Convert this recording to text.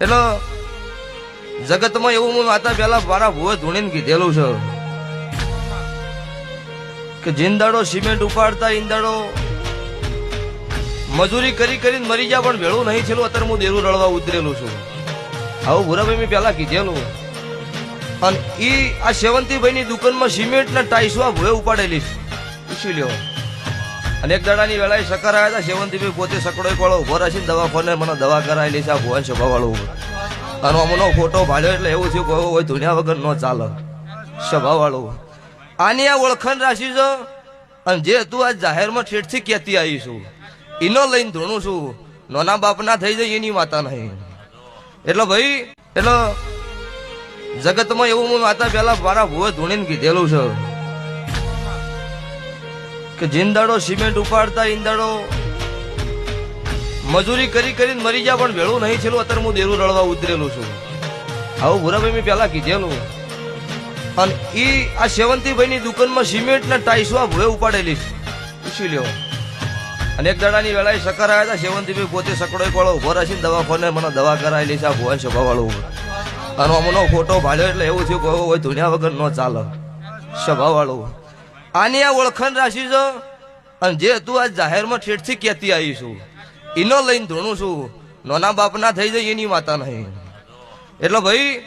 એટલે જગતમાં એવું હું માતા પેલા મારા ભુવે ધૂણીને કીધેલું છે કે જિંદાડો સિમેન્ટ ઉપાડતા ઈંદાડો મજૂરી કરી કરીને મરી જા પણ ભેળું નહીં છેલું. અત્યારે હું દેરું રળવા ઉતરેલું છું. આવું ભૂરાભાઈ મેં પેલા કીધેલું. અને ઈ આ સેવંતીભાઈ ની દુકાનમાં સિમેન્ટ ના ટાઈસો આ ભુએ ઉપાડેલી પૂછી લ્યો. અને એક દાડાની વેળાએ સકાર આવ્યા હતા. સેવંતીભાઈ પોતે સકડો એક વાળો ઉભો રાખીને દવાખાને મને દવા કરાયેલી છે આ ભુવન સભા વાળું. અને અમનો ફોટો ભાડ્યો એટલે એવું થયું કે હોય ધુનિયા વગર ન ચાલે સભા વાળું. આની આ ઓળખાણ રાશી છે. અને જે તું આ જાહેરમાં ઠેઠથી કહેતી આવીશું એનો લઈને ધૂણું છું. નાના બાપ ના થઈ જાય એની માતા નહીં. એટલે ભાઈ એટલે જગતમાં એવું હું માતા પેલા મારા ભુવે ધૂણીને કીધેલું છે કે જિંદાડો સિમેન્ટ ઉપાડતા ઈંદાડો મજૂરી કરી કરીને મરી જા પણ ભેળું નહીં છેલું. અત્યારે હું દેરું રળવા ઉતરેલું છું. આવું ભૂરાભાઈ મેં પેલા કીધેલું. અને ઈ આ સેવંતીભાઈ ની દુકાનમાં સિમેન્ટ ના ટાઈસો આ ભુએ ઉપાડેલી પૂછી લ્યો. અને એક દાડાની વેળાએ સકાર આવ્યા હતા. સેવંતીભાઈ પોતે સકડો એક વાળો ઉભો રાખીને દવાખાને મને દવા કરાયેલી છે આ ભુવન સભા વાળું. અને અમનો ફોટો ભાડ્યો એટલે એવું થયું કે હોય ધુનિયા વગર ન ચાલે સભા વાળું. આની આ ઓળખાણ રાશી છે. અને જે તું આ જાહેરમાં ઠેઠથી કહેતી આવીશું એનો લઈને ધૂણું છું. નાના બાપ ના થઈ જાય એની માતા નહીં. એટલે ભાઈ